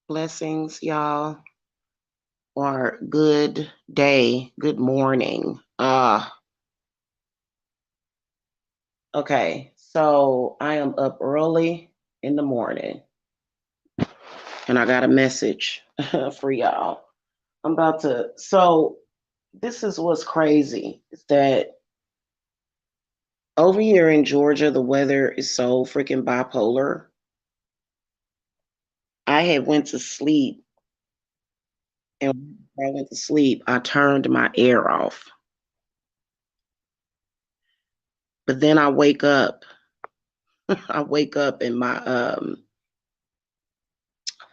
Blessings, y'all, or good day, good morning. Okay, so I am up early in the morning and I got a message for y'all. This is what's crazy is that over here in Georgia, the weather is so freaking bipolar. I had went to sleep, and when I went to sleep, I turned my air off. But then I wake up I wake up and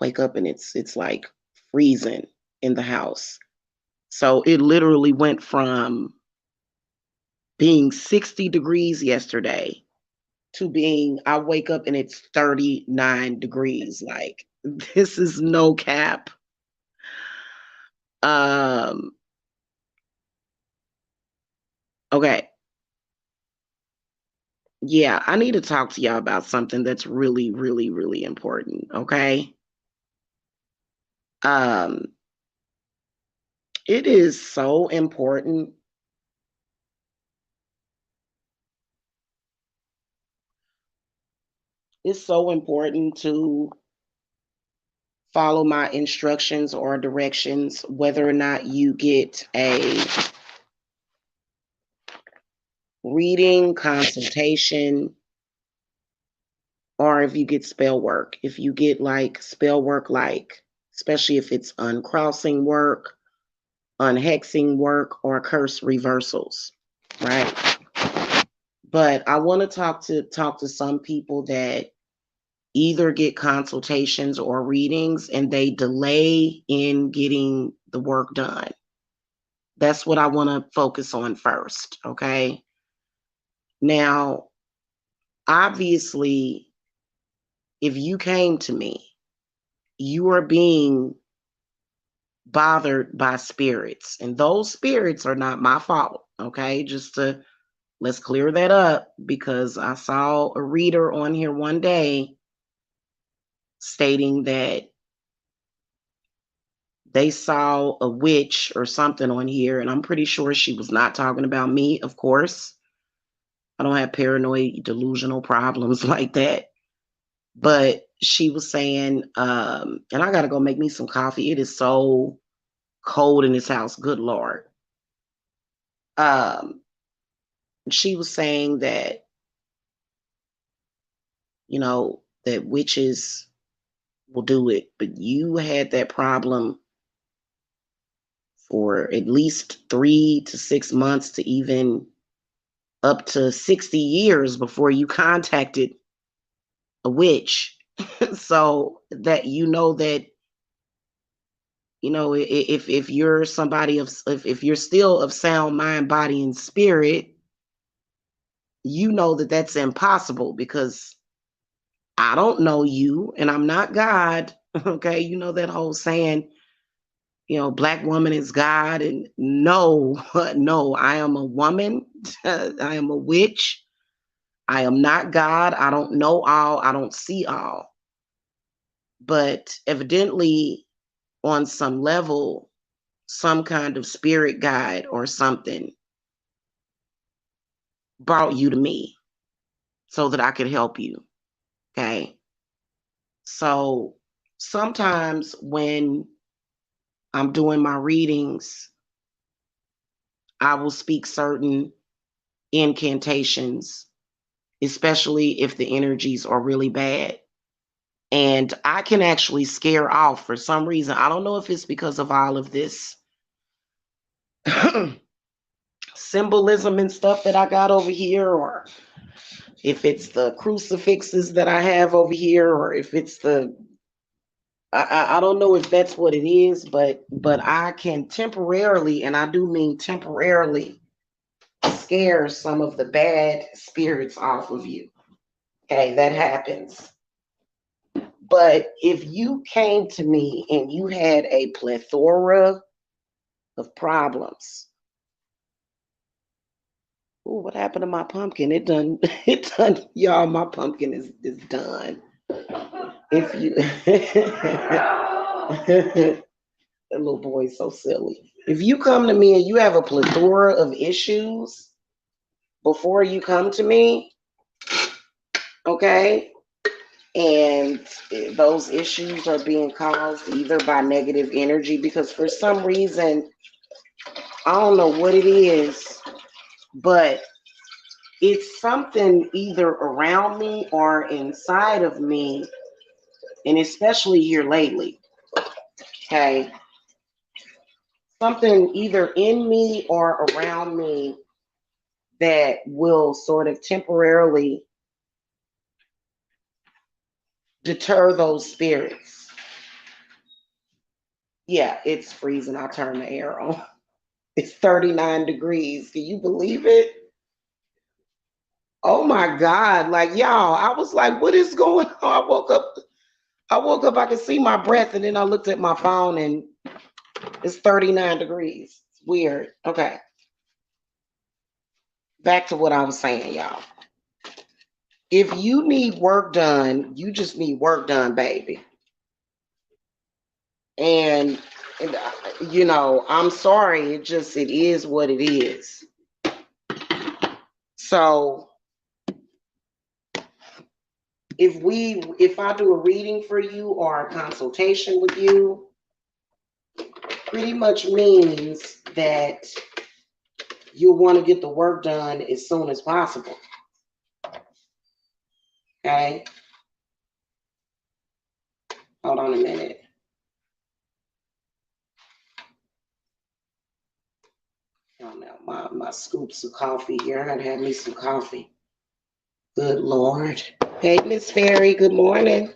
it's like freezing in the house. So it literally went from being 60 degrees yesterday to being I wake up and it's 39 degrees. Like this is no cap. Um okay. Yeah, I need to talk to y'all about something that's really really really important, okay? Um it is so important. It's so important to follow my instructions or directions, whether or not you get a reading, consultation, or if you get spell work. If you get like spell work, like, especially if it's uncrossing work, unhexing work, or curse reversals, right? But I want to talk to some people that either get consultations or readings and they delay in getting the work done. That's what I want to focus on first, okay? Now, obviously, if you came to me, you are being bothered by spirits, and those spirits are not my fault, okay? Just to let's clear that up because I saw a reader on here one day stating that they saw a witch or something on here, and I'm pretty sure she was not talking about me, of course. I don't have paranoid delusional problems like that. But she was saying, and I gotta go make me some coffee. It is so cold in this house. Good Lord. Um, she was saying that, that witches will do it, but you had that problem for at least 3 to 6 months to even up to 60 years before you contacted a witch. So that if you're somebody of if you're still of sound mind, body, and spirit, you know that that's impossible because I don't know you and I'm not God. Okay, you know that whole saying, black woman is God, and no, no, I am a woman. I am a witch. I am not God. I don't know all. I don't see all. But evidently, on some level, some kind of spirit guide or something brought you to me so that I could help you. Okay. So sometimes when I'm doing my readings, I will speak certain incantations, especially if the energies are really bad. And I can actually scare off for some reason. I don't know if it's because of all of this symbolism and stuff that I got over here, or if it's the crucifixes that I have over here, or if it's I don't know if that's what it is, but I can temporarily, and I do mean temporarily, scare some of the bad spirits off of you. Okay, that happens. But if you came to me and you had a plethora of problems, ooh, what happened to my pumpkin? It done, it done, y'all. My pumpkin is done. If you, That little boy is so silly. If you come to me and you have a plethora of issues before you come to me, okay, and those issues are being caused either by negative energy, because for some reason, I don't know what it is, but it's something either around me or inside of me, and especially here lately, okay, something either in me or around me that will sort of temporarily deter those spirits. Yeah, it's freezing. I'll turn the air on. It's 39 degrees. Can you believe it? Oh my God. Like, y'all, I was like, what is going on? I woke up, I could see my breath, and then I looked at my phone and it's 39 degrees. It's weird. Okay. Back to what I was saying, y'all. If you need work done, you just need work done, baby. And, I'm sorry. It is what it is. So if I do a reading for you or a consultation with you, pretty much means that you'll want to get the work done as soon as possible. Okay? Hold on a minute. Oh no, my scoops of coffee here. I gotta have me some coffee. Good Lord. Hey, Miss Fairy, good morning.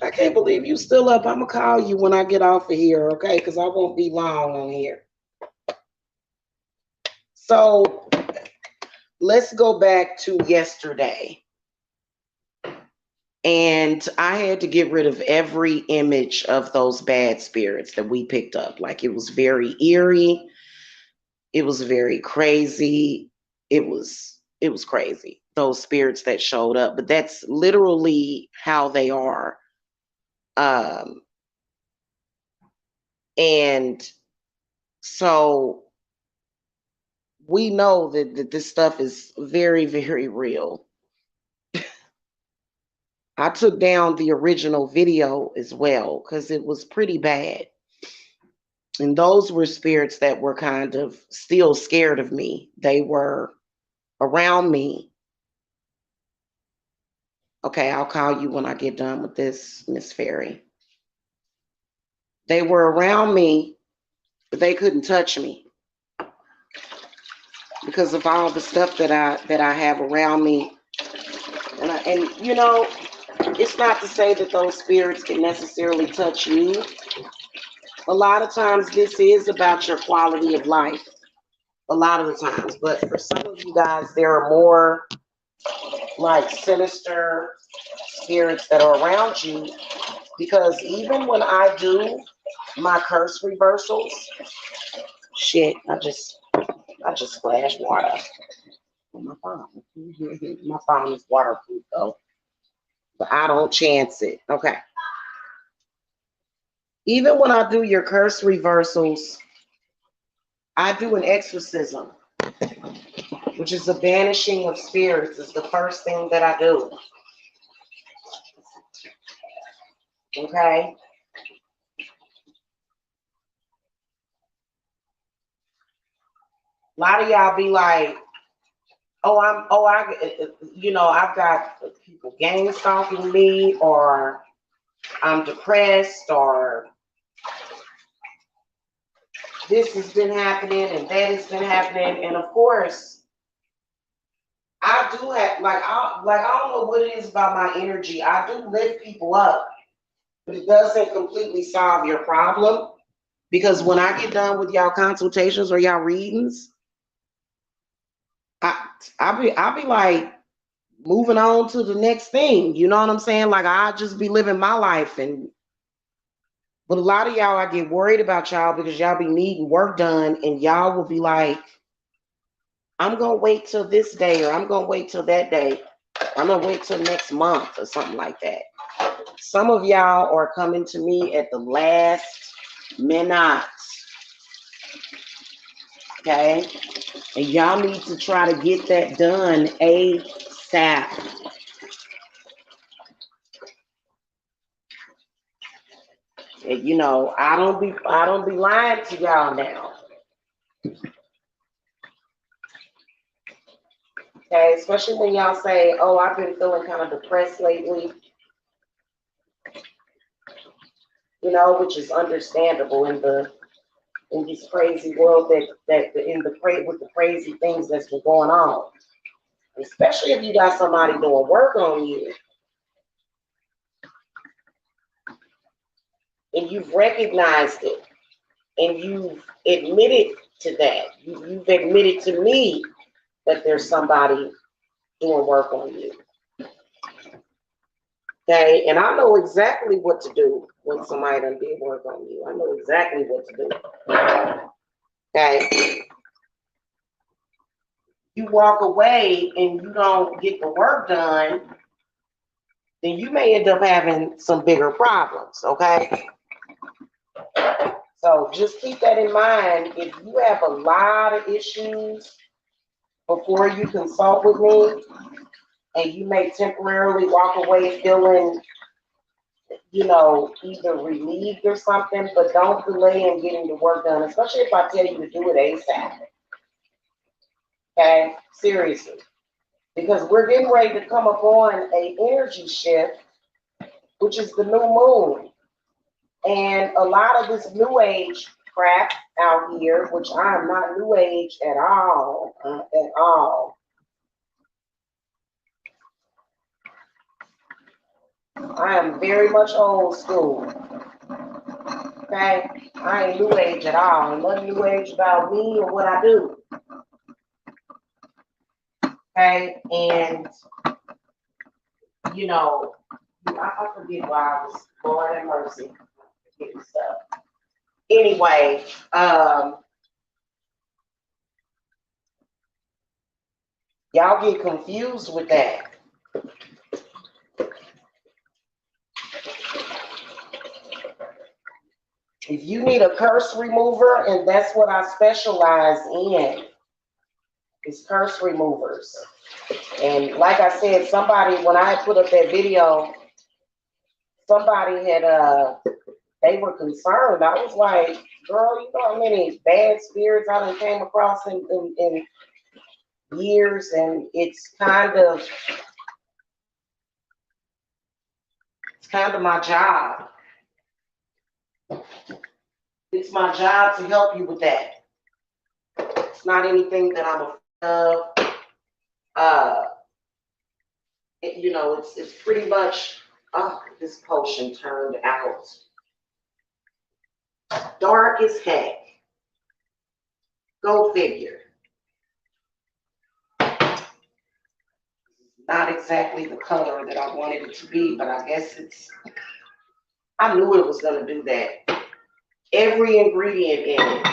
I can't believe you still up. I'm gonna call you when I get off of here, okay? Because I won't be long on here. So let's go back to yesterday. And I had to get rid of every image of those bad spirits that we picked up. Like, it was very eerie. It was very crazy. It was crazy. Those spirits that showed up, but that's literally how they are. Um, and so we know that this stuff is very, very real. I took down the original video as well because it was pretty bad. And those were spirits that were kind of still scared of me. They were around me. Okay, I'll call you when I get done with this, Miss Fairy. They were around me, but they couldn't touch me because of all the stuff that I have around me. And it's not to say that those spirits can necessarily touch you. A lot of times this is about your quality of life. A lot of the times. But for some of you guys, there are more like sinister spirits that are around you, because even when I do my curse reversals, shit, I just splashed water on my phone. My phone is waterproof though, but I don't chance it. Okay. Even when I do your curse reversals, I do an exorcism, which is the banishing of spirits. Is the first thing that I do. Okay. A lot of y'all be like, I've got people gang stalking me, or I'm depressed, or this has been happening and that has been happening. And of course, I do have I don't know what it is about my energy. I do lift people up, but it doesn't completely solve your problem. Because when I get done with y'all consultations or y'all readings, I I'll be like moving on to the next thing. You know what I'm saying? Like, I just be living my life. But a lot of y'all, I get worried about y'all because y'all be needing work done, and y'all will be like, I'm gonna wait till this day, or I'm gonna wait till that day. I'm gonna wait till next month or something like that. Some of y'all are coming to me at the last minute, okay? And y'all need to try to get that done ASAP. And, you know, I don't be lying to y'all now. Okay, especially when y'all say, "Oh, I've been feeling kind of depressed lately," you know, which is understandable in this crazy world with the crazy things that's been going on. Especially if you got somebody doing work on you and you've recognized it and you've admitted to that. You've admitted to me that there's somebody doing work on you. Okay, and I know exactly what to do when somebody done did work on you. I know exactly what to do. Okay. You walk away and you don't get the work done, then you may end up having some bigger problems, okay? So just keep that in mind. If you have a lot of issues before you consult with me, and you may temporarily walk away feeling, you know, either relieved or something, but don't delay in getting the work done, especially if I tell you to do it ASAP. Okay? Seriously. Because we're getting ready to come upon an energy shift, which is the new moon. And a lot of this new age crap out here, which I am not new age at all, I am very much old school. Okay? I ain't new age at all. Ain't nothing new age about me or what I do. Okay? And, you know, I forget why I was, Lord have mercy, getting stuff. Anyway, y'all get confused with that. If you need a curse remover, and that's what I specialize in, is curse removers. And like I said, somebody, when I put up that video, somebody had, they were concerned. I was like, girl, you know how many bad spirits I done came across in years, and it's kind of my job. It's my job to help you with that. It's not anything that I'm afraid of. You know, it's pretty much, oh, this potion turned out dark as heck. Go figure. Not exactly the color that I wanted it to be, but I guess I knew it was going to do that. Every ingredient in it.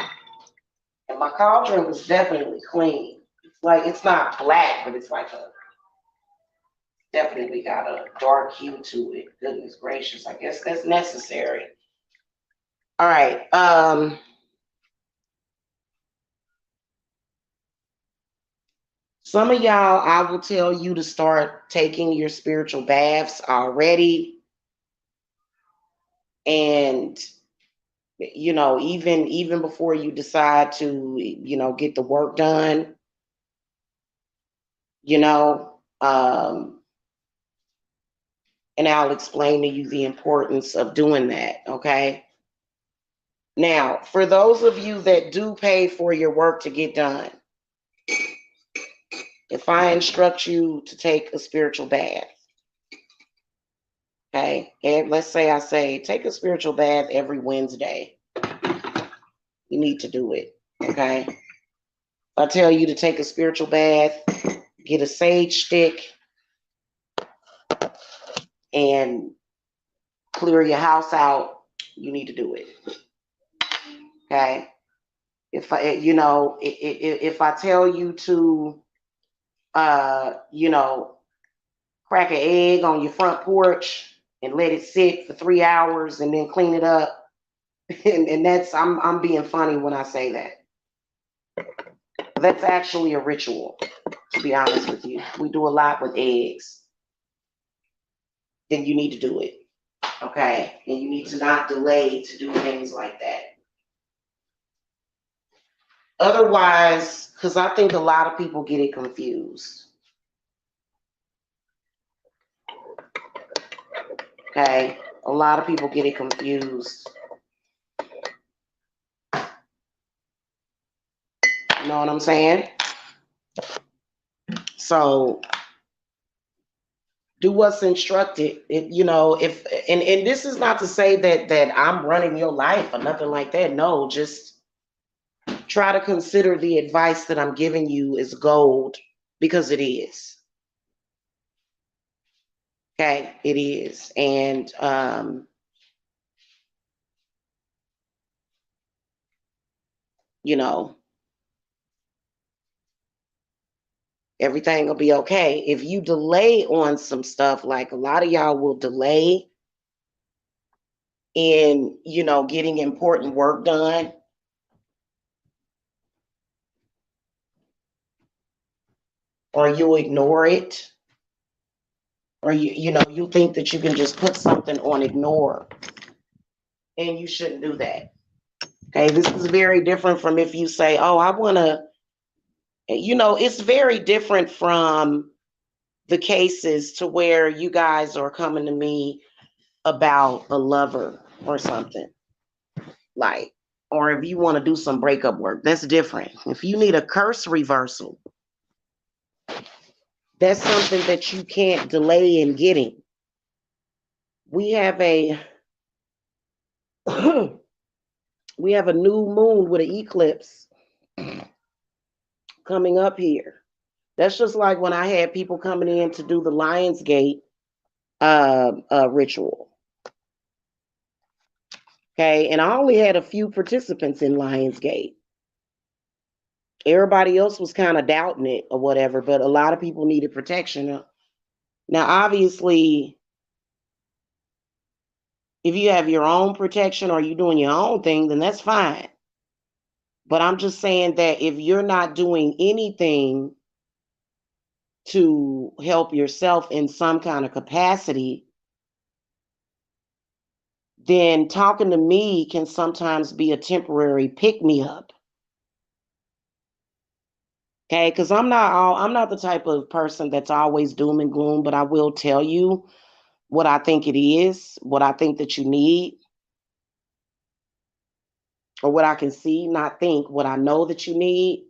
And my cauldron was definitely clean. It's like, it's not black, but it's like definitely got a dark hue to it. Goodness gracious. I guess that's necessary. All right. Some of y'all, I will tell you to start taking your spiritual baths already. And, you know, even before you decide to, you know, get the work done, you know, and I'll explain to you the importance of doing that, okay? Now, for those of you that do pay for your work to get done, if I instruct you to take a spiritual bath, okay, and let's say I say, take a spiritual bath every Wednesday, you need to do it, okay? I tell you to take a spiritual bath, get a sage stick, and clear your house out, you need to do it, okay? If I, you know, if I tell you to, you know, crack an egg on your front porch, and let it sit for 3 hours and then clean it up. And that's I'm being funny when I say that. That's actually a ritual, to be honest with you. We do a lot with eggs. Then you need to do it. Okay. And you need to not delay to do things like that. Otherwise, because I think a lot of people get it confused. Okay. A lot of people get it confused. You know what I'm saying? So do what's instructed. If and this is not to say that I'm running your life or nothing like that. No, just try to consider the advice that I'm giving you is gold because it is. Okay, it is. And you know, everything will be okay. If you delay on some stuff, like a lot of y'all will delay in, getting important work done, or you ignore it, or you think that you can just put something on ignore, and you shouldn't do that. Okay, this is very different from if you say, "Oh, I want to," it's very different from the cases to where you guys are coming to me about a lover or something, like, or if you want to do some breakup work, that's different. If you need a curse reversal, that's something that you can't delay in getting. We have a we have a new moon with an eclipse coming up here. That's just like when I had people coming in to do the Lionsgate ritual. Okay, and I only had a few participants in Lionsgate. Everybody else was kind of doubting it or whatever, but a lot of people needed protection. Now, obviously, if you have your own protection or you're doing your own thing, then that's fine. But I'm just saying that if you're not doing anything to help yourself in some kind of capacity, then talking to me can sometimes be a temporary pick me up. Okay, because I'm not the type of person that's always doom and gloom, but I will tell you what I think it is, what I think that you need, or what I can see, not think, what I know that you need.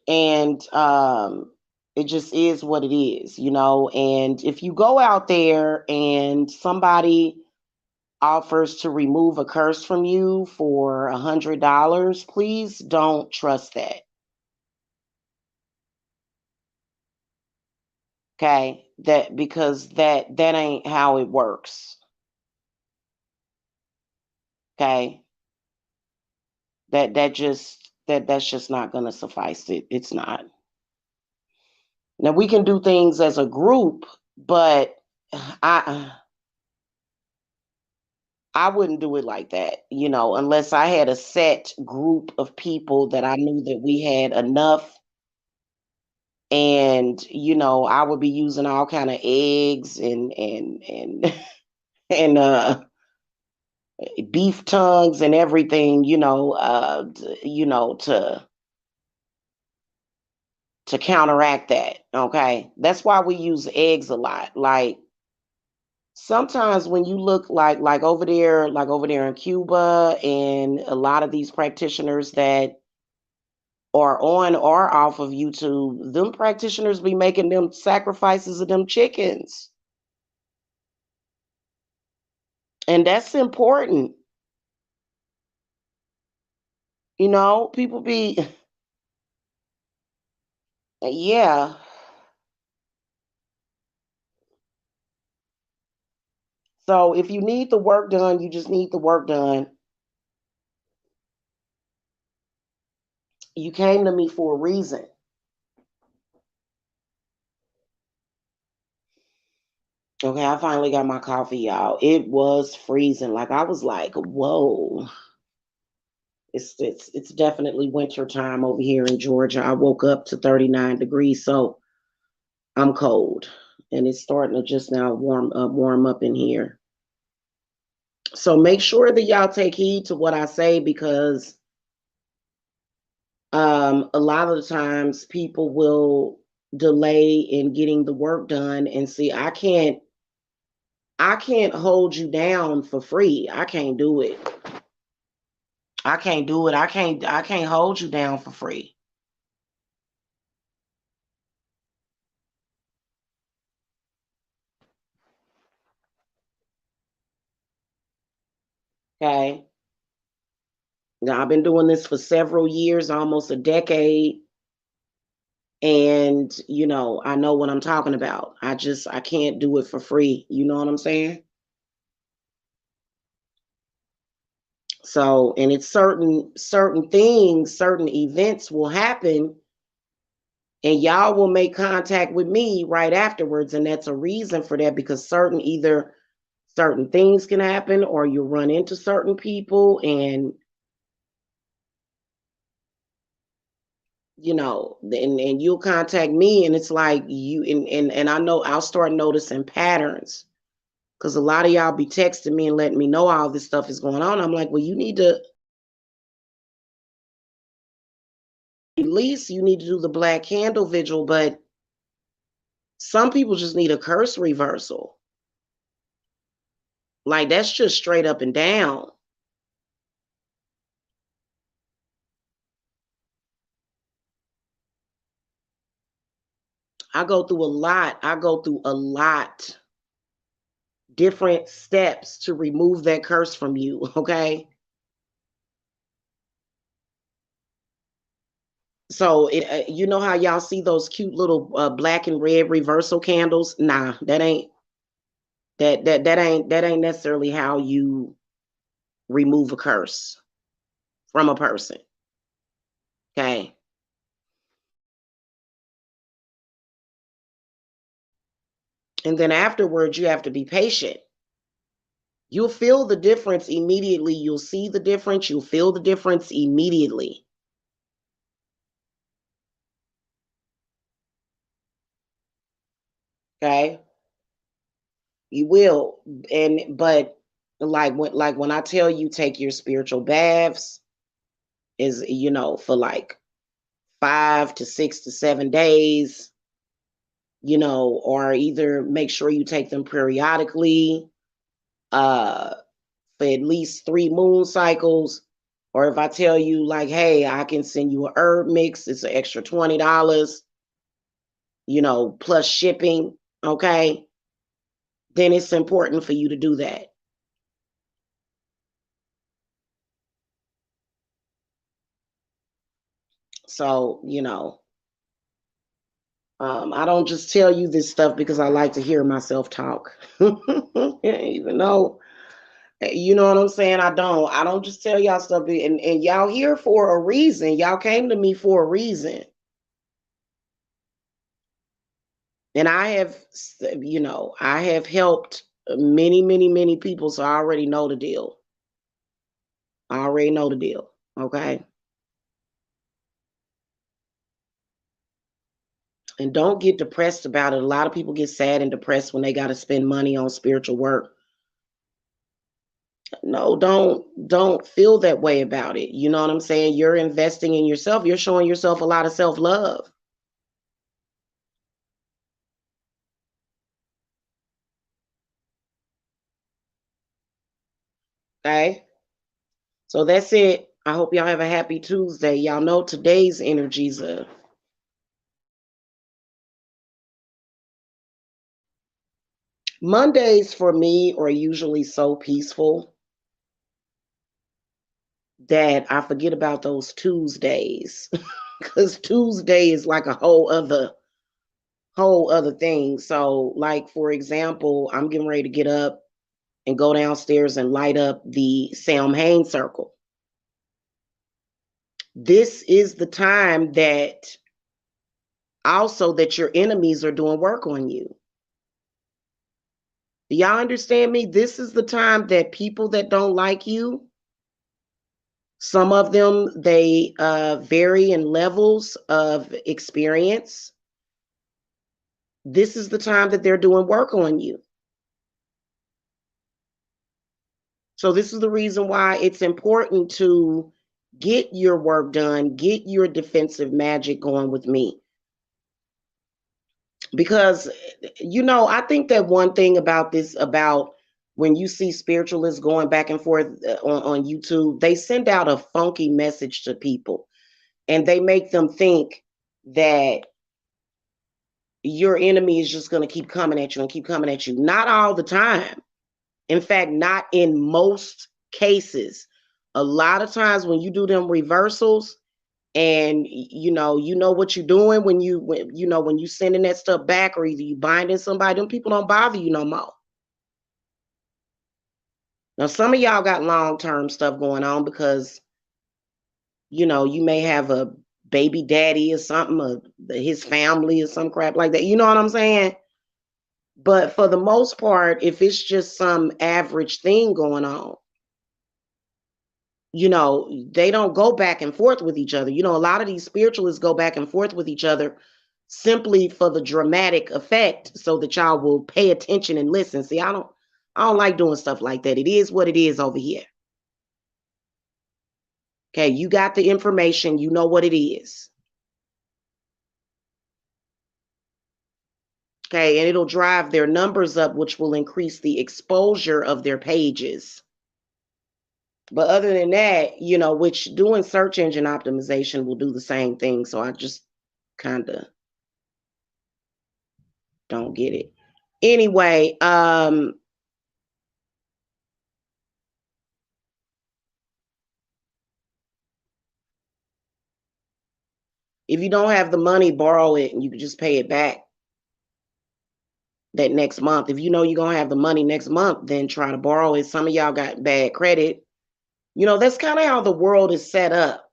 And it just is what it is, and if you go out there and somebody offers to remove a curse from you for $100, please don't trust that. Okay, that because that ain't how it works. Okay, that's just not going to suffice. It's not. Now we can do things as a group, but I I wouldn't do it like that, unless I had a set group of people that I knew that we had enough, and I would be using all kind of eggs and and beef tongues and everything, to counteract that. Okay, that's why we use eggs a lot. Like sometimes when you look like over there in Cuba, and a lot of these practitioners that are on or off of YouTube, them practitioners be making them sacrifices of them chickens. And that's important. People be, yeah. So if you need the work done, you just need the work done. You came to me for a reason. Okay, I finally got my coffee, y'all. It was freezing. Like I was like, whoa. It's definitely winter time over here in Georgia. I woke up to 39 degrees, so I'm cold. And it's starting to just now warm up in here. So make sure that y'all take heed to what I say, because a lot of the times people will delay in getting the work done. And see, I can't hold you down for free. I can't do it. I can't do it. I can't hold you down for free. Okay. Now I've been doing this for several years, almost a decade, and I know what I'm talking about. I can't do it for free. You know what I'm saying? So, and it's certain things, certain events will happen, and y'all will make contact with me right afterwards, and that's a reason for that, because either certain things can happen, or you'll run into certain people, and and you'll contact me, and it's like and I know I'll start noticing patterns, because a lot of y'all be texting me and letting me know all this stuff is going on. I'm like, well, you need to, at least you need to do the black candle vigil, but some people just need a curse reversal. Like, that's just straight up and down. I go through a lot different steps to remove that curse from you, okay? So you know how y'all see those cute little black and red reversal candles? Nah, that ain't necessarily how you remove a curse from a person. Okay. And then afterwards, you have to be patient. You'll feel the difference immediately. You'll see the difference. You'll feel the difference immediately. Okay. You will. But like when I tell you take your spiritual baths, is for like 5 to 6 to 7 days, or either make sure you take them periodically, uh for at least 3 moon cycles. Or if I tell you, like, hey, I can send you a herb mix, it's an extra $20, plus shipping, okay, then it's important for you to do that. So, I don't just tell you this stuff because I like to hear myself talk. Even though, you know what I'm saying? I don't just tell y'all stuff, and y'all here for a reason. Y'all came to me for a reason. And I have helped many, many, many people, so I already know the deal. I already know the deal. Okay. And don't get depressed about it. A lot of people get sad and depressed when they got to spend money on spiritual work. No, don't feel that way about it. You know what I'm saying? You're investing in yourself. You're showing yourself a lot of self-love. Okay? So that's it. I hope y'all have a happy Tuesday. Y'all know today's energies Mondays for me are usually so peaceful that I forget about those Tuesdays, because Tuesday is like a whole other thing. So, like, for example, I'm getting ready to get up and go downstairs and light up the Samhain circle. This is the time that also that your enemies are doing work on you. Do y'all understand me? This is the time that people that don't like you, some of them, they vary in levels of experience. This is the time that they're doing work on you. So this is the reason why it's important to get your work done, get your defensive magic going with me. Because, I think that one thing about this, about when you see spiritualists going back and forth on YouTube, they send out a funky message to people and they make them think that your enemy is just going to keep coming at you and keep coming at you. Not all the time. In fact, not in most cases. A lot of times when you do them reversals, and you know what you're doing when you sending that stuff back, or either you binding somebody, them people don't bother you no more. Now some of y'all got long-term stuff going on because you may have a baby daddy or something, or his family or some crap like that, you know what I'm saying? But for the most part, if it's just some average thing going on, they don't go back and forth with each other. A lot of these spiritualists go back and forth with each other simply for the dramatic effect, so that y'all will pay attention and listen. See, I don't like doing stuff like that. It is what it is over here. Okay, you got the information, you know what it is. Okay, and it'll drive their numbers up, which will increase the exposure of their pages. But other than that, which doing search engine optimization will do the same thing. So I just kind of don't get it. Anyway, if you don't have the money, borrow it and you can just pay it back that next month. If you know you're gonna have the money next month, then try to borrow it. Some of y'all got bad credit. That's kind of how the world is set up.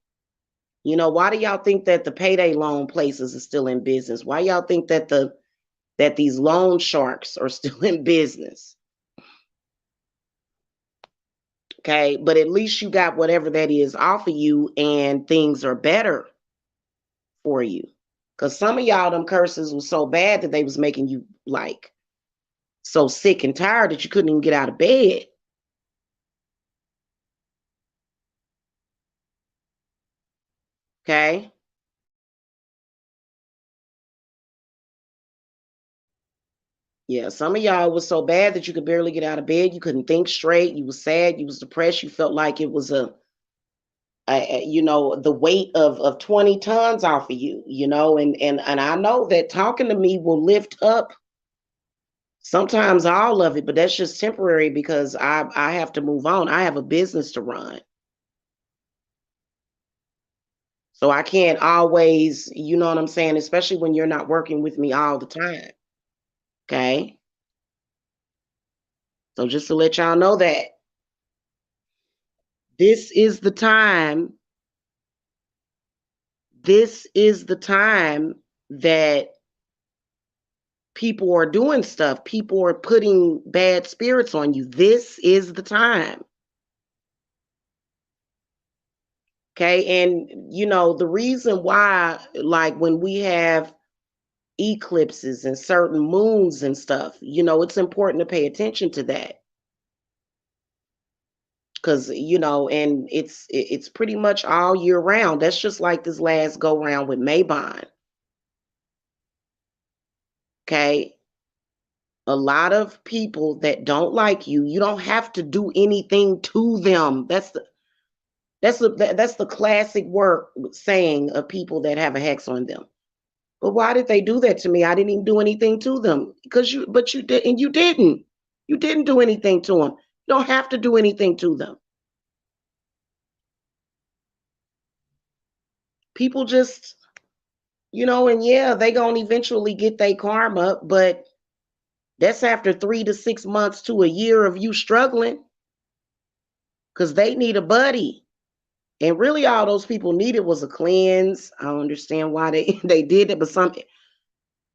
Why do y'all think that the payday loan places are still in business? Why y'all think that these loan sharks are still in business? Okay, but at least you got whatever that is off of you, and things are better for you. Because some of y'all, them curses was so bad that they was making you like so sick and tired that you couldn't even get out of bed. Okay. Yeah, some of y'all was so bad that you could barely get out of bed. You couldn't think straight. You was sad. You was depressed. You felt like it was the weight of 20 tons off of you. And I know that talking to me will lift up sometimes all of it, but that's just temporary because I have to move on. I have a business to run. So I can't always, you know what I'm saying, especially when you're not working with me all the time. Okay. So just to let y'all know that this is the time, this is the time that people are doing stuff. People are putting bad spirits on you. This is the time. Okay. And, the reason why, like when we have eclipses and certain moons and stuff, it's important to pay attention to that. Because and it's pretty much all year round. That's just like this last go round with Maybon. Okay, a lot of people that don't like you, you don't have to do anything to them. That's the classic work saying of people that have a hex on them. But why did they do that to me? I didn't even do anything to them. But you did, and you didn't. You didn't do anything to them. You don't have to do anything to them. People just, and yeah, they gonna eventually get their karma, but that's after 3 to 6 months to a year of you struggling, because they need a buddy. And really all those people needed was a cleanse. I don't understand why they, they did it, but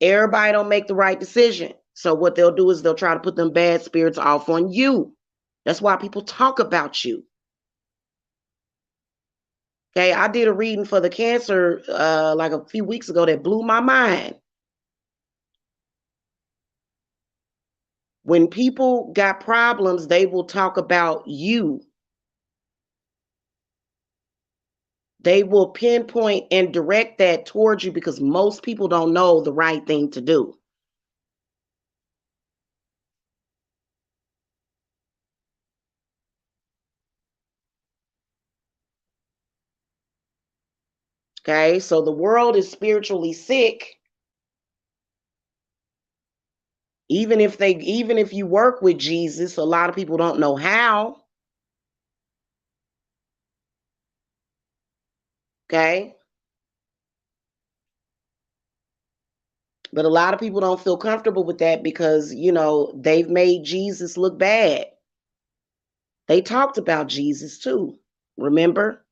everybody don't make the right decision. So what they'll do is they'll try to put them bad spirits off on you. That's why people talk about you. Okay, I did a reading for the cancer like a few weeks ago that blew my mind. When people got problems, they will talk about you. They will pinpoint and direct that towards you because most people don't know the right thing to do. Okay, so the world is spiritually sick. Even if you work with Jesus, a lot of people don't know how. Okay? But a lot of people don't feel comfortable with that because, they've made Jesus look bad. They talked about Jesus too. Remember?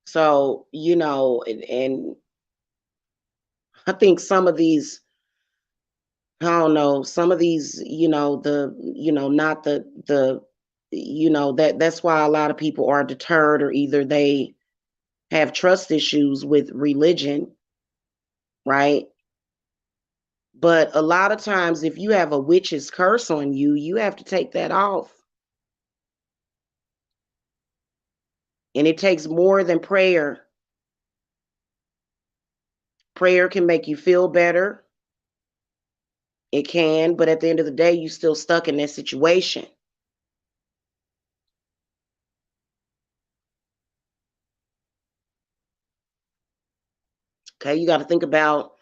So, and I think some of these, I don't know, some of these, not that's why a lot of people are deterred, or either they have trust issues with religion, right? But a lot of times, if you have a witch's curse on you, you have to take that off. And it takes more than prayer. Prayer can make you feel better. It can, but at the end of the day, you're still stuck in that situation. Okay, you got to think about,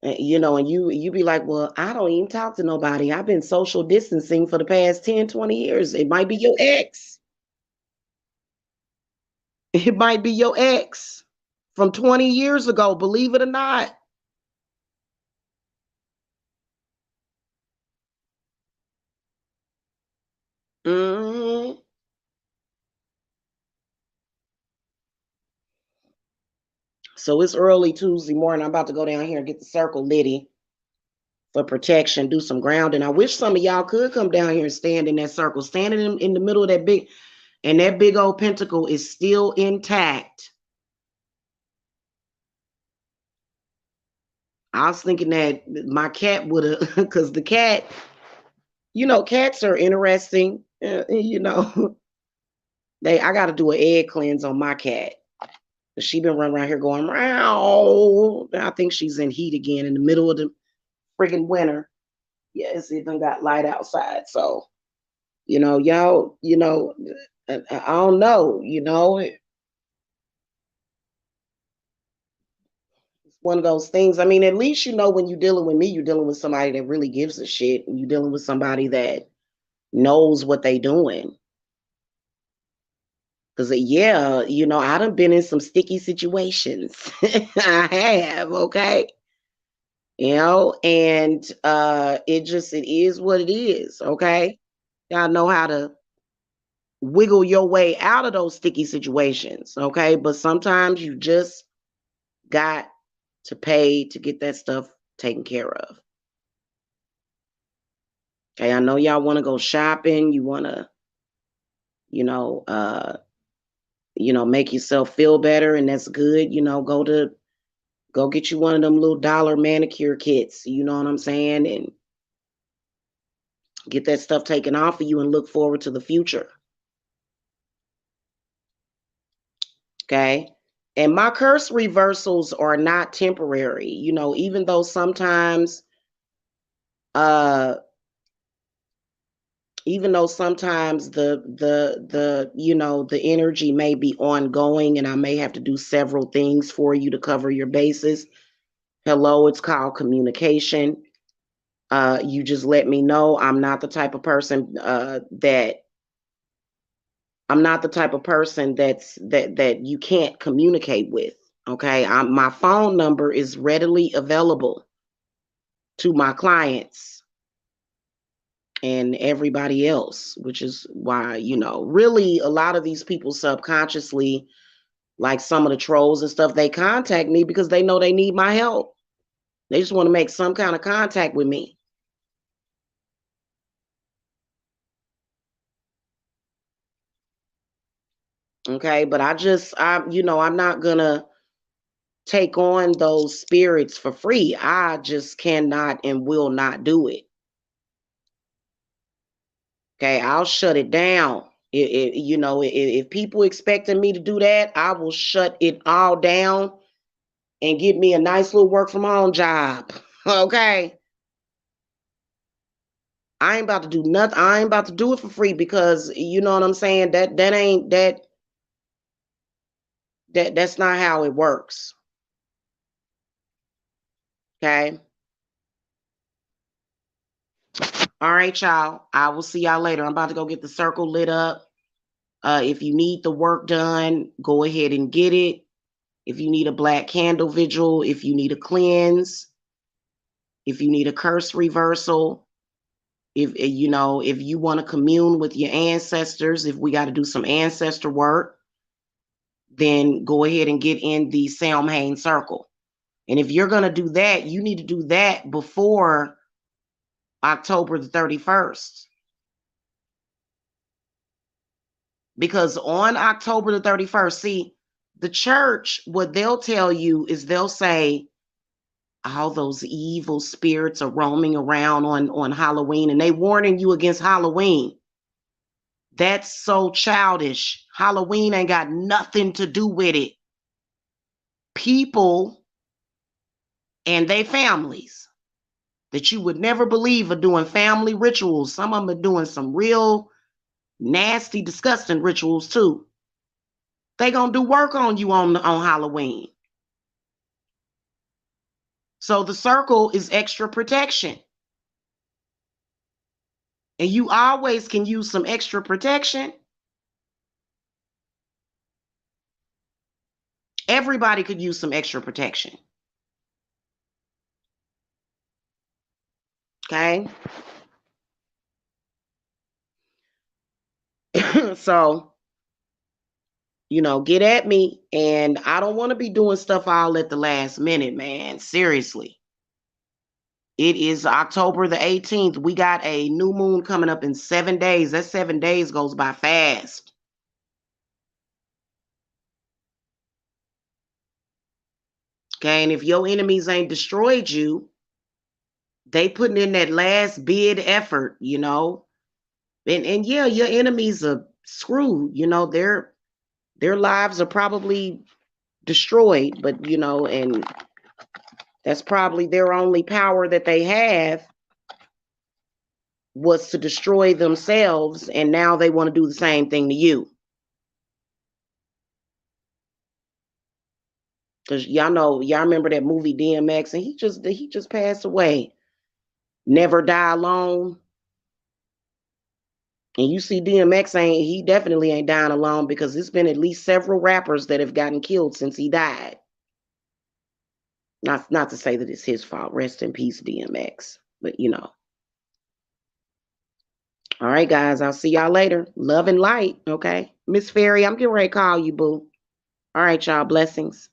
and you be like, well, I don't even talk to nobody. I've been social distancing for the past 10, 20 years. It might be your ex. It might be your ex from 20 years ago, believe it or not. hmm So it's early Tuesday morning. I'm about to go down here and get the circle litty for protection, do some grounding. I wish some of y'all could come down here and stand in that circle, standing in the middle of that big, and that big old pentacle is still intact. I was thinking that my cat would have, because the cat, cats are interesting. I got to do an egg cleanse on my cat. She been running around here going, meow. I think she's in heat again in the middle of the friggin' winter. Yes, it done got light outside. So, y'all, I don't know, it's one of those things. I mean, at least when you're dealing with me, you're dealing with somebody that really gives a shit. And you're dealing with somebody that knows what they doing. Because, yeah, I done been in some sticky situations. I have, okay? And it is what it is, okay? Y'all know how to wiggle your way out of those sticky situations, okay? But sometimes you just got to pay to get that stuff taken care of. Okay, I know y'all want to go shopping, you want to, you know, uh, make yourself feel better, and that's good. Go get you one of them little dollar manicure kits, you know what I'm saying? And get that stuff taken off of you and look forward to the future. Okay. And my curse reversals are not temporary, even though sometimes uh the energy may be ongoing, and I may have to do several things for you to cover your bases. Hello, it's called communication. You just let me know. I'm not the type of person that you can't communicate with. Okay, my phone number is readily available to my clients and everybody else, which is why, really a lot of these people subconsciously Like some of the trolls and stuff, they contact me because they know they need my help. They just want to make some kind of contact with me. Okay, but I'm not gonna take on those spirits for free. I just cannot and will not do it. Okay, I'll shut it down. If people expecting me to do that, I will shut it all down and get me a nice little work from home job. Okay. I ain't about to do nothing. I ain't about to do it for free because you know what I'm saying? That ain't that's not how it works. Okay. All right, y'all. I will see y'all later. I'm about to go get the circle lit up. If you need the work done, go ahead and get it. If you need a black candle vigil, if you need a cleanse, if you need a curse reversal, if you want to commune with your ancestors, if we got to do some ancestor work, then go ahead and get in the Samhain circle. And if you're going to do that, you need to do that before October the 31st. Because on October the 31st, see, the church, what they'll tell you is they'll say, all those evil spirits are roaming around on Halloween, and they warning you against Halloween. That's so childish. Halloween ain't got nothing to do with it. People and their families that you would never believe are doing family rituals. Some of them are doing some real nasty, disgusting rituals too. They gonna do work on you on Halloween. So the circle is extra protection. And you always can use some extra protection. Everybody could use some extra protection. Okay. So, get at me. And I don't want to be doing stuff all at the last minute, man. Seriously. It is October the 18th. We got a new moon coming up in 7 days. That 7 days goes by fast. Okay. And if your enemies ain't destroyed you, they putting in that last bid effort, And yeah, your enemies are screwed. Their lives are probably destroyed, but and that's probably their only power that they have was to destroy themselves, and now they want to do the same thing to you. Because y'all remember that movie DMX, and he just passed away. Never Die Alone. And you see DMX he definitely ain't dying alone, because there's been at least several rappers that have gotten killed since he died. Not to say that it's his fault. Rest in peace, DMX. But All right, guys. I'll see y'all later. Love and light. Okay. Miss Fairy, I'm getting ready to call you, boo. All right, y'all. Blessings.